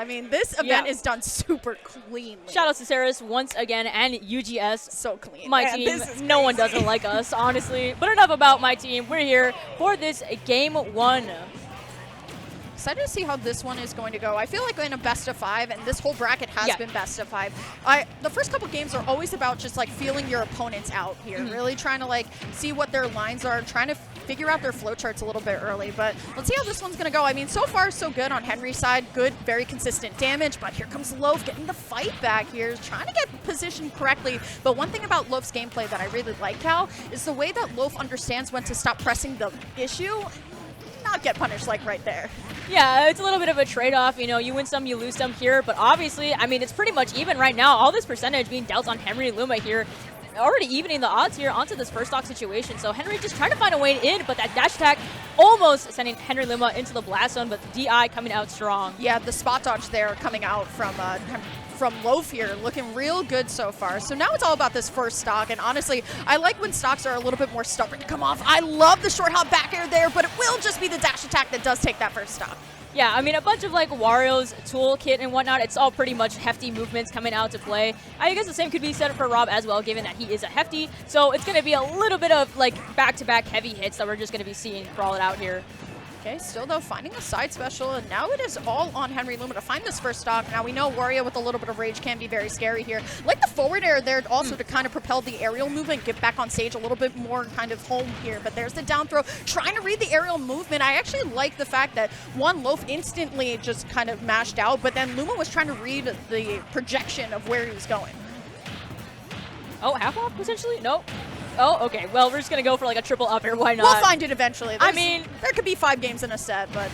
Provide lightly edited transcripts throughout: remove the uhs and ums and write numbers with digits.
mean, this event is done super cleanly. Shout out to Saris once again and UGS. So clean. My team, no one doesn't like us, honestly. But enough about my team. We're here for this game 1. Excited to see how this one is going to go. I feel like in a best of 5, and this whole bracket has been best of 5. The first couple games are always about just like feeling your opponents out here, really trying to like see what their lines are, trying to figure out their flowcharts a little bit early. But let's see how this one's going to go. I mean, so far so good on Henry's side. Good, very consistent damage. But here comes Loaf getting the fight back here, trying to get positioned correctly. But one thing about Loaf's gameplay that I really like, Cal, is the way that Loaf understands when to stop pressing the issue. Not get punished like right there. Yeah, it's a little bit of a trade-off. You know, you win some, you lose some here. But obviously, I mean, it's pretty much even right now. All this percentage being dealt on Henry Luma here. Already evening the odds here onto this first stock situation. So Henry just trying to find a way in, but that dash attack almost sending Henry Luma into the blast zone, but the DI coming out strong. Yeah, the spot dodge there coming out from Loaf here, looking real good so far. So now it's all about this first stock, and honestly, I like when stocks are a little bit more stubborn to come off. I love the short hop back air there, but it will just be the dash attack that does take that first stock. Yeah, I mean, a bunch of like Wario's toolkit and whatnot, it's all pretty much hefty movements coming out to play. I guess the same could be said for Rob as well, given that he is a hefty. So it's going to be a little bit of like back-to-back heavy hits that we're just going to be seeing crawl it out here. Okay, still though finding a side special, and now it is all on Henry Luma to find this first stock. Now we know Wario with a little bit of rage can be very scary here. Like the forward air there also to kind of propel the aerial movement, get back on stage a little bit more kind of home here. But there's the down throw, trying to read the aerial movement. I actually like the fact that Loaf instantly just kind of mashed out, but then Luma was trying to read the projection of where he was going. Oh, half off potentially? Nope. Oh, okay. Well, we're just going to go for like a triple up here. Why not? We'll find it eventually. I mean, there could be 5 games in a set, but...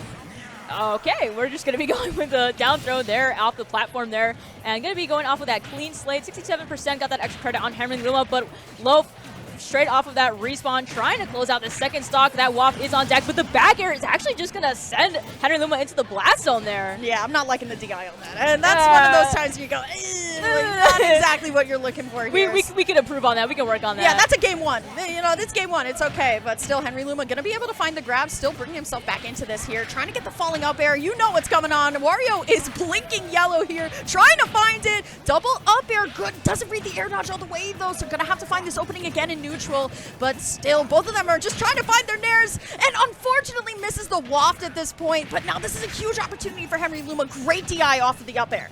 Okay, we're just going to be going with the down throw there off the platform there. And going to be going off with that clean slate. 67% got that extra credit on Henry Luma, but Loaf straight off of that respawn, trying to close out the second stock. That WAP is on deck, but the back air is actually just going to send Henry Luma into the blast zone there. Yeah, I'm not liking the DI on that. And that's one of those times you go, not exactly what you're looking for here. We can improve on that. We can work on that. Yeah, that's a game 1. You know, it's game 1. It's okay. But still, Henry Luma going to be able to find the grab, still bringing himself back into this here, trying to get the falling up air. You know what's coming on. Wario is blinking yellow here, trying to find it. Double up air, good. Doesn't read the air dodge all the way, though, so going to have to find this opening again in neutral. But still, both of them are just trying to find their nairs, and unfortunately misses the waft at this point. But now this is a huge opportunity for Henry Luma. Great DI off of the up air.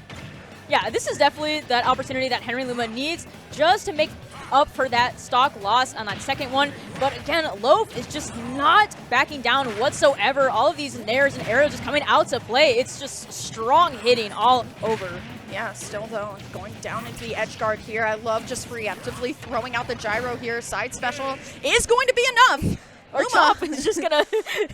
Yeah, this is definitely that opportunity that Henry Luma needs just to make up for that stock loss on that second one. But again, Loaf is just not backing down whatsoever. All of these nairs and arrows just coming out to play. It's just strong hitting all over. Yeah, still though, going down into the edge guard here. I love just preemptively throwing out the gyro here. Side special is going to be enough. Or Chop is just gonna...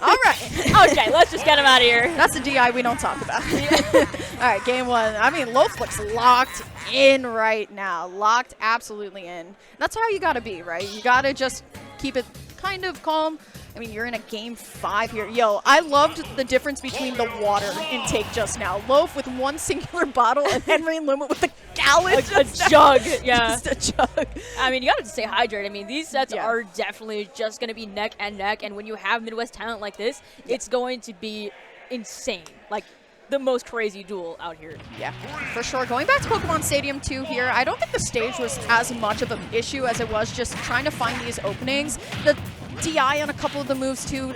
All right. Okay, let's just get him out of here. That's a DI we don't talk about. All right, game 1. I mean, Loaf looks locked in right now. Locked absolutely in. That's how you gotta be, right? You gotta just keep it kind of calm. I mean, you're in a game 5 here. Yo, I loved the difference between the water intake just now. Loaf with one singular bottle and Henry Luma with the gallon. A jug, yeah. Just a jug. I mean, you got to stay hydrated. I mean, these sets are definitely just going to be neck and neck. And when you have Midwest talent like this, it's going to be insane. Like, the most crazy duel out here. Yeah, for sure. Going back to Pokemon Stadium 2 here, I don't think the stage was as much of an issue as it was just trying to find these openings. The DI on a couple of the moves too,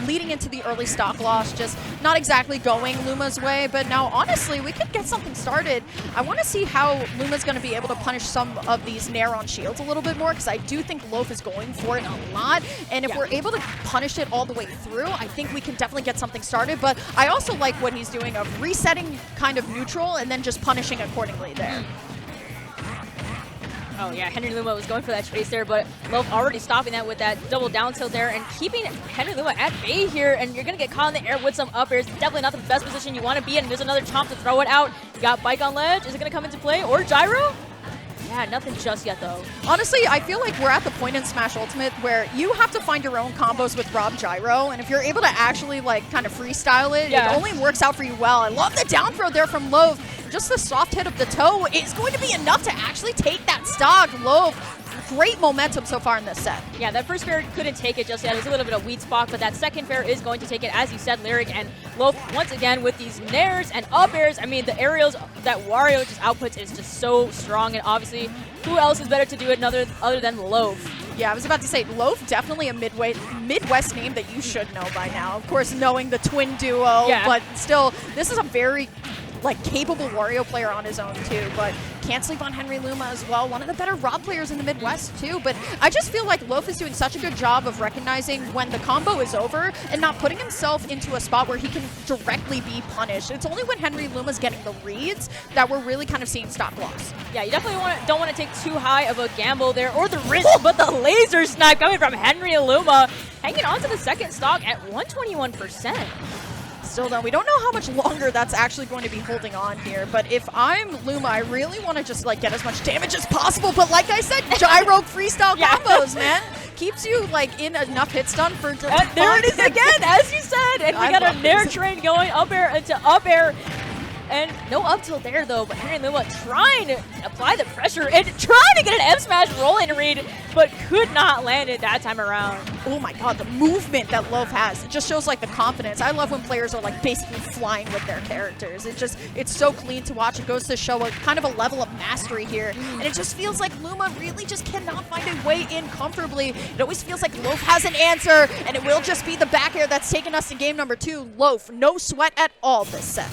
leading into the early stock loss, just not exactly going Luma's way. But now, honestly, we could get something started. I want to see how Luma's going to be able to punish some of these Nair on shields a little bit more, because I do think Loaf is going for it a lot. And if we're able to punish it all the way through, I think we can definitely get something started. But I also like what he's doing of resetting kind of neutral and then just punishing accordingly there. Oh yeah, Henry Luma was going for that chase there, but Loaf already stopping that with that double down tilt there and keeping Henry Luma at bay here, and you're going to get caught in the air with some up airs. Definitely not the best position you want to be in. There's another chomp to throw it out. You got bike on ledge. Is it going to come into play? Or gyro? Yeah, nothing just yet, though. Honestly, I feel like we're at the point in Smash Ultimate where you have to find your own combos with Rob Gyro, and if you're able to actually, like, kind of freestyle it, it only works out for you well. I love the down throw there from Loaf. just the soft hit of the toe is going to be enough to actually take that stock. Loaf, great momentum so far in this set. Yeah, that first fair couldn't take it just yet. It was a little bit of weak spot, but that second fair is going to take it, as you said, Lyric. And Loaf, once again, with these nairs and up airs, I mean, the aerials that Wario just outputs is just so strong. And obviously, who else is better to do it other than Loaf? Yeah, I was about to say, Loaf, definitely a Midwest name that you should know by now. Of course, knowing the twin duo, but still, this is a very capable Wario player on his own too, but can't sleep on Henry Luma as well. One of the better Rob players in the Midwest too, but I just feel like Loaf is doing such a good job of recognizing when the combo is over and not putting himself into a spot where he can directly be punished. It's only when Henry Luma's getting the reads that we're really kind of seeing stock loss. Yeah, you definitely don't want to take too high of a gamble there, or the risk, but the laser snipe coming from Henry Luma, hanging on to the second stock at 121%. Still though, we don't know how much longer that's actually going to be holding on here, but if I'm Luma, I really want to just get as much damage as possible, but like I said, gyro freestyle combos, man. Keeps you in enough hit stun for there it is again, as you said, and we got a nair train going up air into up air. And no up tilt there, though, but Henry Luma trying to apply the pressure and trying to get an M smash rolling read, but could not land it that time around. Oh my god, the movement that Loaf has, it just shows the confidence. I love when players are basically flying with their characters. It's so clean to watch. It goes to show a kind of a level of mastery here. And it just feels like Luma really just cannot find a way in comfortably. It always feels like Loaf has an answer, and it will just be the back air that's taken us to game number 2. Loaf, no sweat at all this set.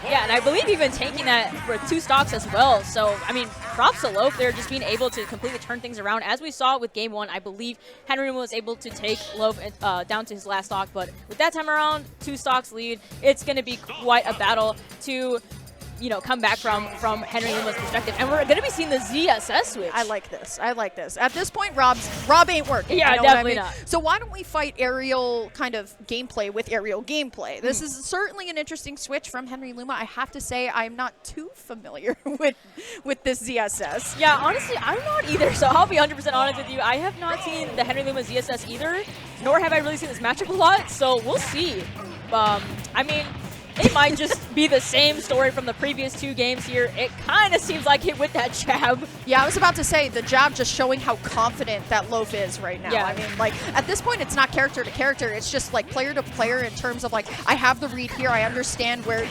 Yeah, and I believe even taking that for 2 stocks as well. So, I mean, props to Loaf there, just being able to completely turn things around. As we saw with game 1, I believe Henry was able to take Loaf down to his last stock. But with that time around, 2 stocks lead, it's going to be quite a battle to come back from Henry Luma's perspective. And we're going to be seeing the ZSS switch. I like this. At this point, Rob ain't working. Yeah, definitely not. So why don't we fight aerial kind of gameplay with aerial gameplay? This is certainly an interesting switch from Henry Luma. I have to say I'm not too familiar with this ZSS. Yeah, honestly, I'm not either. So I'll be 100% honest with you. I have not seen the Henry Luma ZSS either, nor have I really seen this matchup a lot. So we'll see. I mean, it might just be the same story from the previous 2 games here. It kind of seems like it with that jab. Yeah, I was about to say, the jab just showing how confident that Loaf is right now. Yeah. I mean, at this point, it's not character to character. It's just, player to player in terms of, I have the read here. I understand where,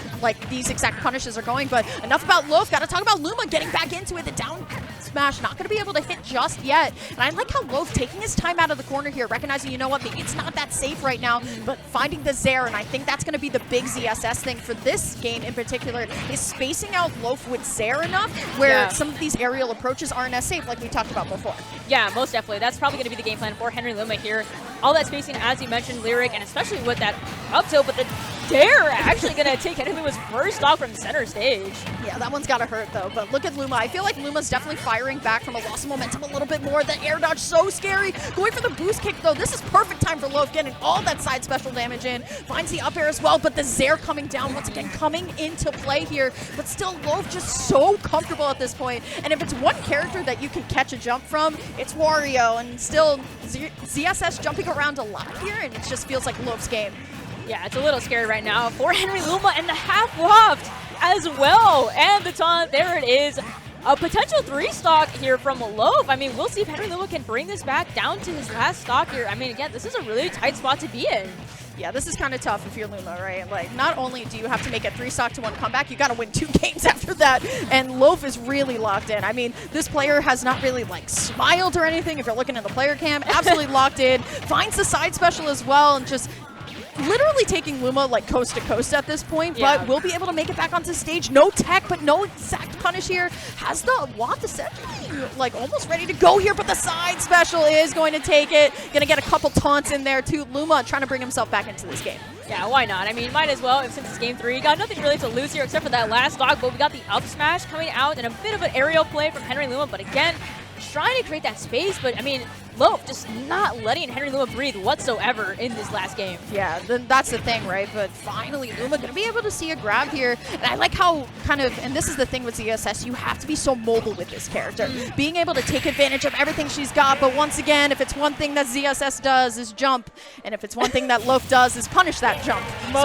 these exact punishes are going. But enough about Loaf. Got to talk about Luma getting back into it. The down smash, not going to be able to hit just yet. And I like how Loaf taking his time out of the corner here, recognizing, you know what, maybe it's not that safe right now, but finding the Zair. And I think that's going to be the big ZSS thing for this game in particular, is spacing out Loaf with Zair enough where some of these aerial approaches aren't as safe like we talked about before. Yeah, most definitely. That's probably going to be the game plan for Henry Luma here. All that spacing, as you mentioned, Lyric, and especially with that up tilt, but the Dare actually going to take Henry Luma's first stock from center stage. Yeah, that one's got to hurt, though. But look at Luma. I feel like Luma's definitely firing back from a loss of momentum a little bit more. The air dodge, so scary. Going for the boost kick, though. This is perfect time for Loaf, getting all that side special damage in. Finds the up air as well, but the Zair coming down once again, coming into play here. But still, Loaf just so comfortable at this point. And if it's one character that you can catch a jump from, it's Wario. And still, ZSS jumping around a lot here, and it just feels like Loaf's game. Yeah, it's a little scary right now for Henry Luma, and the half waft as well. And the taunt, there it is. A potential 3 stock here from Loaf. I mean, we'll see if Henry Luma can bring this back down to his last stock here. I mean, again, this is a really tight spot to be in. Yeah, this is kind of tough if you're Luma, right? Not only do you have to make a 3 stock to 1 comeback, you got to win 2 games after that. And Loaf is really locked in. I mean, this player has not really smiled or anything. If you're looking at the player cam, absolutely locked in. Finds the side special as well, and just literally taking Luma coast to coast at this point, but will be able to make it back onto stage. No tech, but no exact punish here. Has the Watt essentially almost ready to go here, but the side special is going to take it. Gonna get a couple taunts in there too. Luma trying to bring himself back into this game. Yeah, why not? I mean, might as well, since it's game 3. Got nothing really to lose here except for that last stock, but we got the up smash coming out and a bit of an aerial play from Henry Luma, but again, trying to create that space, but I mean, Loaf just not letting Henry Luma breathe whatsoever in this last game. Yeah, that's the thing, right? But finally, Luma going to be able to see a grab here. And I like how and this is the thing with ZSS, you have to be so mobile with this character. Being able to take advantage of everything she's got, but once again, if it's one thing that ZSS does is jump, and if it's one thing that Loaf does is punish that jump.